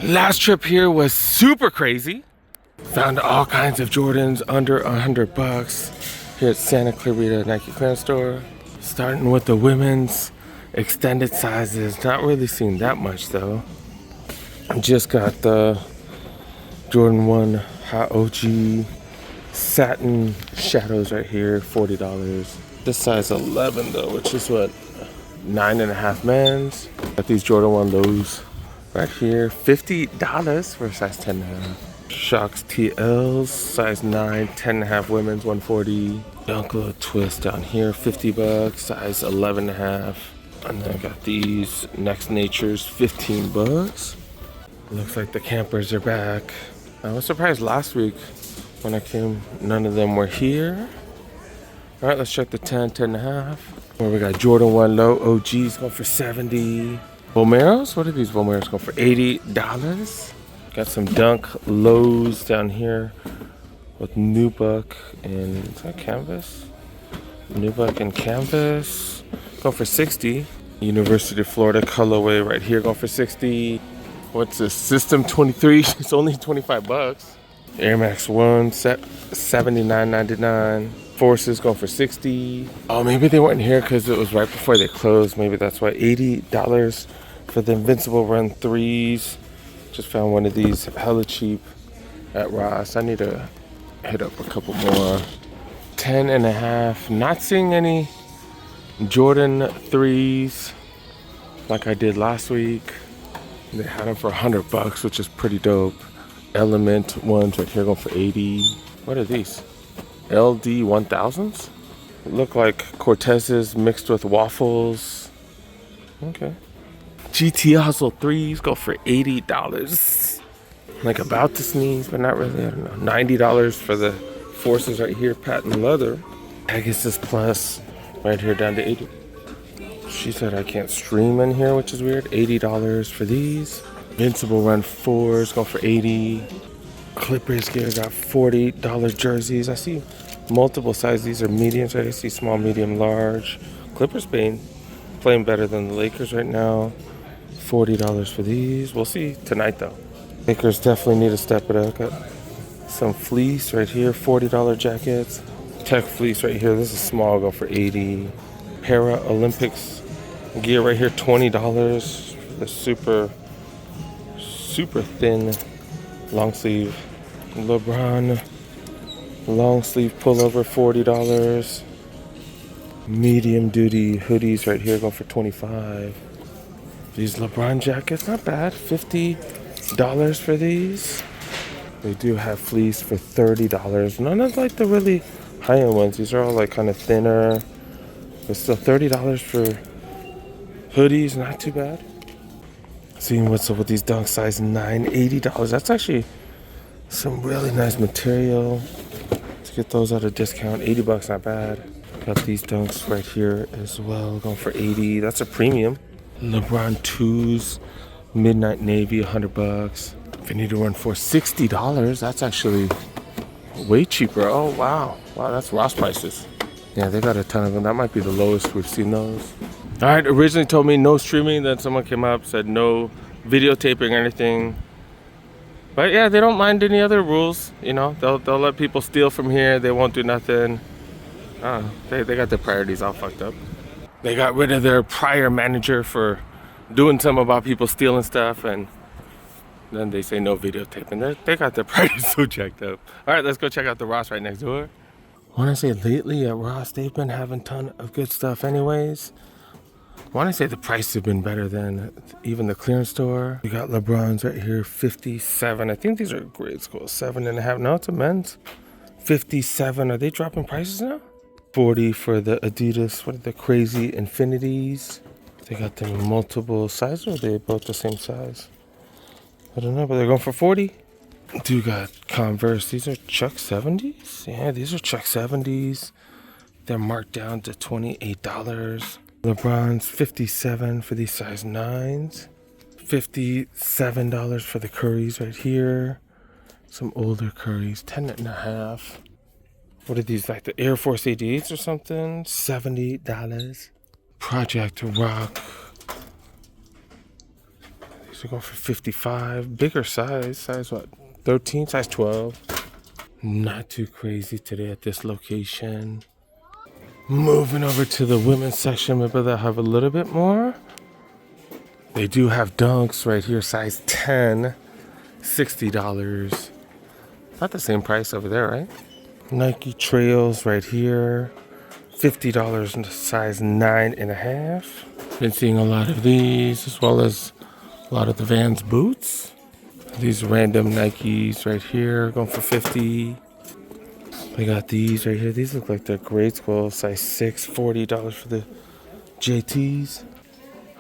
Last trip here was super crazy. Found all kinds of Jordans under $100 here at Santa Clarita Nike clearance store. Starting with the women's extended sizes. Not really seeing that much though. Just got the Jordan 1 Hot OG satin shadows right here, $40. This size 11 though, which is what, 9.5 men's. Got these Jordan 1 lows right here, $50 for a size 10.5. Shocks TLs, size 9, 10.5 women's, $140. Dunk twist down here, $50, size 11.5. And then I got these Next Natures, $15. Looks like the campers are back. I was surprised last week when I came, none of them were here. All right, let's check the 10, 10.5. Where we got Jordan 1 low OGs going for $70. Vomeros, what are these Vomeros going for? $80. Got some Dunk lows down here with Nubuck and, is that canvas? Nubuck and canvas, going for $60. University of Florida colorway right here, going for $60. What's this? System 23, it's only $25. Air Max 1 set $79.99. Forces going for $60. Oh, maybe they weren't here because it was right before they closed. Maybe that's why. $80 for the Invincible Run 3s. Just found one of these hella cheap at Ross. I need to hit up a couple more. 10.5. Not seeing any Jordan 3s like I did last week. They had them for $100, which is pretty dope. Element ones right here going for $80. What are these? LD 1000s? Look like Cortezes mixed with waffles. Okay. GT Hustle 3s go for $80. Like about to sneeze, but not really. I don't know. $90 for the Forces right here, patent leather. Pegasus Plus right here down to $80. She said I can't stream in here, which is weird. $80 for these. Invincible Run 4s go for $80. Clippers gear got $40 jerseys. I see multiple sizes. These are mediums. I see small, medium, large. Clippers playing better than the Lakers right now. $40 for these. We'll see tonight though. Lakers definitely need to step it up. Got some fleece right here, $40 jackets. Tech fleece right here. This is small, go for $80. Para Olympics gear right here, $20. The super thin long sleeve LeBron long sleeve pullover, $40. Medium duty hoodies right here go for $25. These LeBron jackets, not bad, $50 for these. They do have fleece for $30. None of like the really high-end ones. These are all like kind of thinner, but still $30 for hoodies, not too bad. Seeing what's up with these Dunk size 9, $80. That's actually some really nice material to get those at a discount. $80, not bad. Got these Dunks right here as well, going for $80. That's a premium. LeBron 2s, Midnight Navy, $100. If you need to run for $60, that's actually way cheaper. Oh, wow. Wow, that's Ross prices. Yeah, they got a ton of them. That might be the lowest we've seen those. All right, originally told me no streaming. Then someone came up, said no videotaping or anything. But yeah, they don't mind any other rules. You know, they'll let people steal from here. They won't do nothing. They got their priorities all fucked up. They got rid of their prior manager for doing something about people stealing stuff, and then they say no videotaping. They got their priorities so jacked up. All right, let's go check out the Ross right next door. I want to say lately at Ross, they've been having a ton of good stuff anyways. I want to say the prices have been better than even the clearance store. We got LeBron's right here, $57. I think these are grade school, 7.5. No, it's a men's. $57. Are they dropping prices now? $40 for the Adidas. What are the crazy infinities? They got them in multiple sizes, or are they both the same size? I don't know, but they're going for $40. Do got Converse. These are Chuck 70s. Yeah, these are Chuck 70s. They're marked down to $28. LeBron's $57 for these size 9s. $57 for the Currys right here. Some older Currys, 10.5. What are these, like the Air Force 88s or something? $70. Project Rock. These are going for 55. Bigger size. Size what? 13? Size 12. Not too crazy today at this location. Moving over to the women's section. Maybe they'll have a little bit more. They do have dunks right here. Size 10. $60. Not the same price over there, right? Nike Trails right here. $50 in the size 9.5. Been seeing a lot of these, as well as a lot of the Vans boots. These random Nikes right here, going for 50. They got these right here. These look like they're grade school, size 6, $40 for the JTs.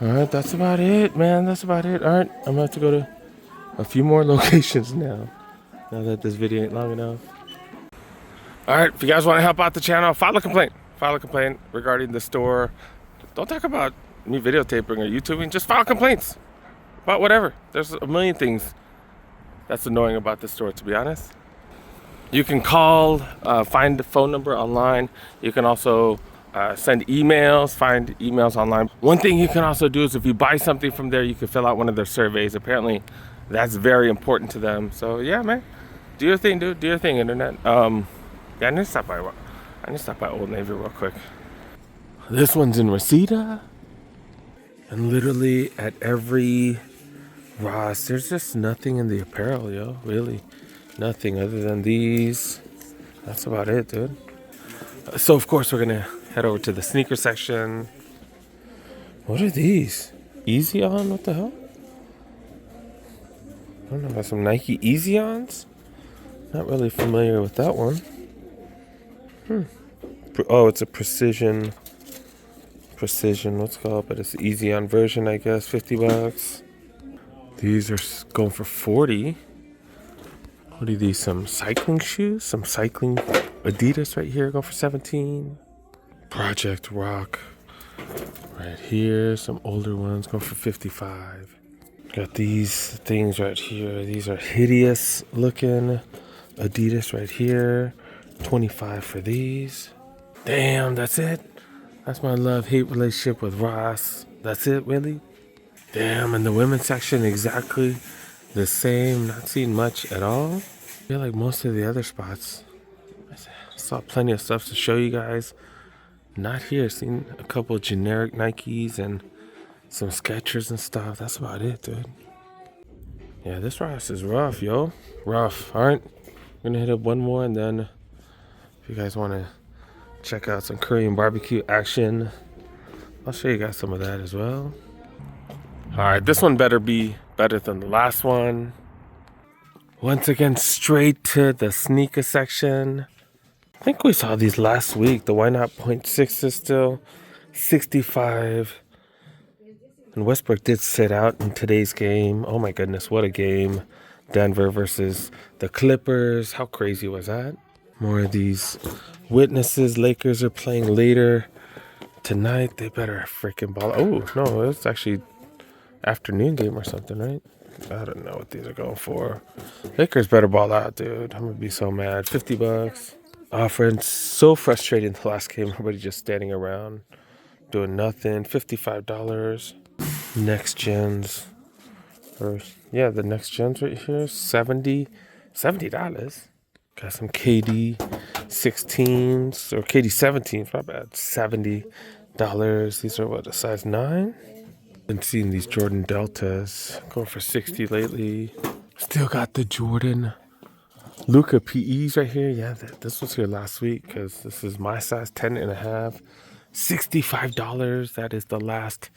All right, that's about it, man. That's about it. All right, I'm gonna have to go to a few more locations now that this video ain't long enough. All right, if you guys want to help out the channel, file a complaint regarding the store. Don't talk about me videotaping or YouTubing. Just file complaints about whatever. There's a million things that's annoying about the store, to be honest. You can call, find the phone number online. You can also send emails, find emails online. One thing you can also do is if you buy something from there, you can fill out one of their surveys. Apparently, that's very important to them. So yeah, man, do your thing, dude. Do your thing, internet. Yeah, I need to stop by Old Navy real quick. This one's in Reseda. And literally at every Ross, there's just nothing in the apparel, yo. Really. Nothing other than these. That's about it, dude. So, of course, we're going to head over to the sneaker section. What are these? Easy On? What the hell? I don't know about some Nike Easy Ons. Not really familiar with that one. Oh, it's a precision, what's it called? But it's the Easy On version, I guess. $50. These are going for 40. What are these? Some cycling shoes? Some cycling Adidas right here, going for 17. Project Rock right here. Some older ones going for 55. Got these things right here. These are hideous looking Adidas right here. 25 for these. Damn, that's it? That's my love-hate relationship with Ross. That's it, really? Damn, in the women's section, exactly the same. Not seeing much at all. I feel like most of the other spots, I saw plenty of stuff to show you guys. Not here. Seen a couple generic Nikes and some Skechers and stuff. That's about it, dude. Yeah, this Ross is rough, yo. Rough. All right. I'm gonna hit up one more, and then if you guys want to check out some Korean barbecue action, I'll show you guys some of that as well. All right, this one better be better than the last one. Once again, straight to the sneaker section. I think we saw these last week. The Why Not .6 is still 65. And Westbrook did sit out in today's game. Oh my goodness, what a game. Denver versus the Clippers. How crazy was that? More of these witnesses. Lakers are playing later tonight. They better freaking ball. Oh, no, it's actually afternoon game or something, right? I don't know what these are going for. Lakers better ball out, dude. I'm going to be so mad. $50. Oh, friends, so frustrating the last game. Everybody just standing around doing nothing. $55. Next gens. Yeah, the next gens right here. $70. Got some KD 16s or KD 17s, my bad. $70. These are what, a size 9? Been seeing these Jordan Deltas going for 60 lately. Still got the Jordan Luka PEs right here. Yeah, this was here last week because this is my size 10.5. $65. That is the last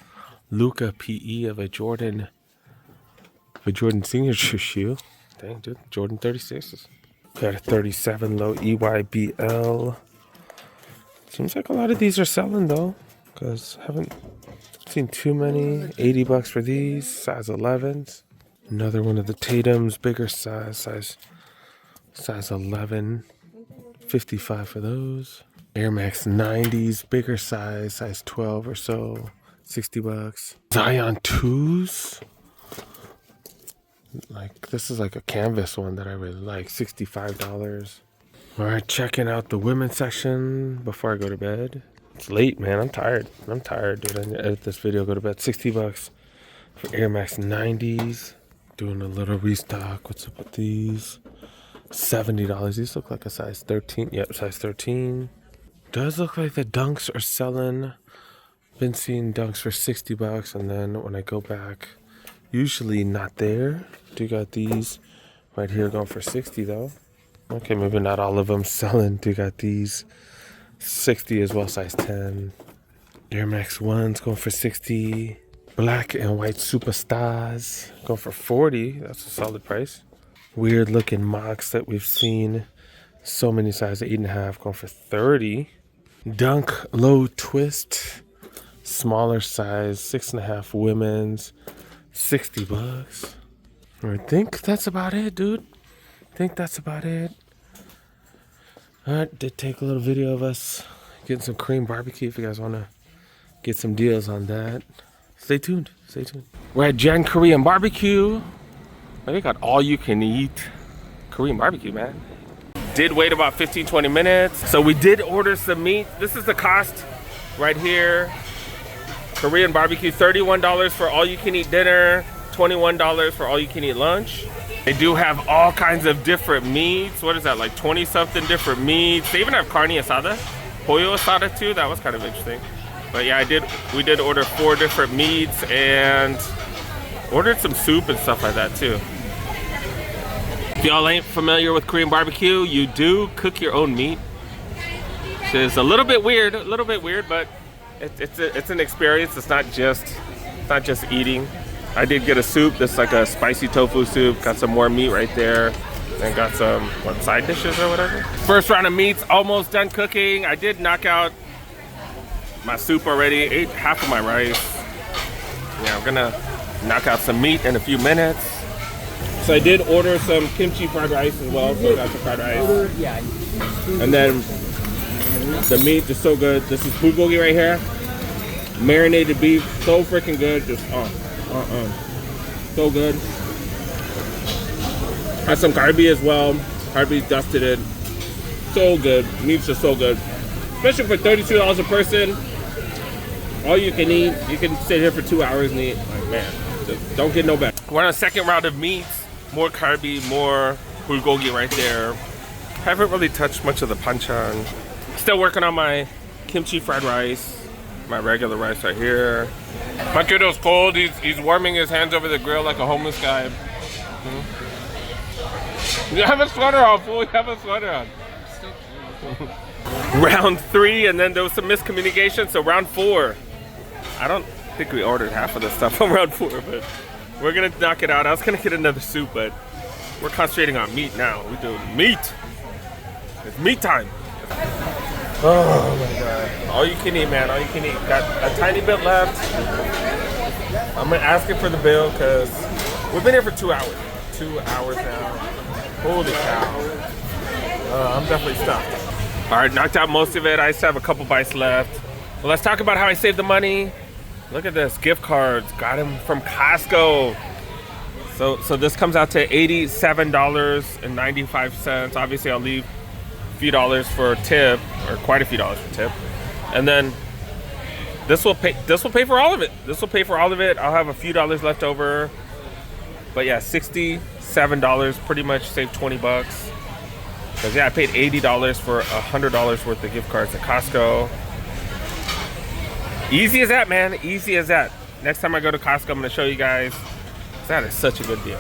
Luka PE of a Jordan signature shoe. Dang, dude. Jordan 36s. Got a 37 low EYBL. Seems like a lot of these are selling though, because I haven't seen too many. $80 for these, size 11s. Another one of the Tatums, bigger size 11. 55 for those. Air Max 90s, bigger size 12 or so. $60. Zion 2s. Like, this is like a canvas one that I really like. $65. All right, checking out the women's section before I go to bed. It's late, man. I'm tired, dude. I need to edit this video, go to bed. $60. For Air Max 90s. Doing a little restock. What's up with these? $70. These look like a size 13. Yep, size 13. Does look like the Dunks are selling. Been seeing Dunks for 60 bucks, and then when I go back, usually not there. Do got these right here going for 60 though. Okay, maybe not all of them selling. Do got these 60 as well, size 10. Air Max 1s going for 60. Black and white Superstars going for 40. That's a solid price. Weird looking mocks that we've seen. So many sizes, 8.5 going for 30. Dunk low twist. Smaller size, 6.5 women's, 60 bucks. I think that's about it, dude. I think that's about it. Alright, did take a little video of us getting some Korean barbecue if you guys want to get some deals on that. Stay tuned, stay tuned. We're at Jen Korean Barbecue. They got all you can eat Korean barbecue, man. Did wait about 15-20 minutes. So we did order some meat. This is the cost right here. Korean barbecue, $31 for all you can eat dinner, $21 for all you can eat lunch. They do have all kinds of different meats. What is that, like 20 something different meats? They even have carne asada, pollo asada too. That was kind of interesting. But yeah, we did order 4 different meats and ordered some soup and stuff like that too. If y'all ain't familiar with Korean barbecue, you do cook your own meat. It's a little bit weird, but it's an experience. It's not just eating. I did get a soup. This is like a spicy tofu soup. Got some more meat right there, and got some side dishes or whatever. First round of meats almost done cooking. I did knock out my soup already. Ate half of my rice. Yeah, I'm gonna knock out some meat in a few minutes. So I did order some kimchi fried rice as well. So I got some fried rice. And then the meat is so good. This is bulgogi right here. Marinated beef, so freaking good. Just so good. Had some garbi as well. Garbi dusted it. So good. Meat's just so good. Especially for $32 a person. All you can eat. You can sit here for 2 hours and eat. Like, man, just don't get no better. We're on a second round of meats. More garbi, more bulgogi right there. Haven't really touched much of the panchan. Still working on my kimchi fried rice. My regular rice right here. My kiddo's cold. He's warming his hands over the grill like a homeless guy. You have a sweater on, fool. You have a sweater on. Round 3, and then there was some miscommunication. So round 4. I don't think we ordered half of the stuff on round 4, but we're gonna knock it out. I was gonna get another soup, but we're concentrating on meat now. We're doing meat. It's meat time. Oh my god. All you can eat, man. All you can eat. Got a tiny bit left. I'm gonna ask it for the bill because we've been here for 2 hours. 2 hours now. Holy cow. I'm definitely stuffed. Alright, knocked out most of it. I just have a couple bites left. Well, let's talk about how I saved the money. Look at this. Gift cards. Got them from Costco. So this comes out to $87.95. Obviously, I'll leave a few dollars for a tip, or quite a few dollars for tip. And then this will pay for all of it. This will pay for all of it. I'll have a few dollars left over. But yeah, $67, pretty much saved 20 bucks. Because yeah, I paid $80 for $100 worth of gift cards at Costco. Easy as that, man. Easy as that. Next time I go to Costco, I'm going to show you guys. That is such a good deal.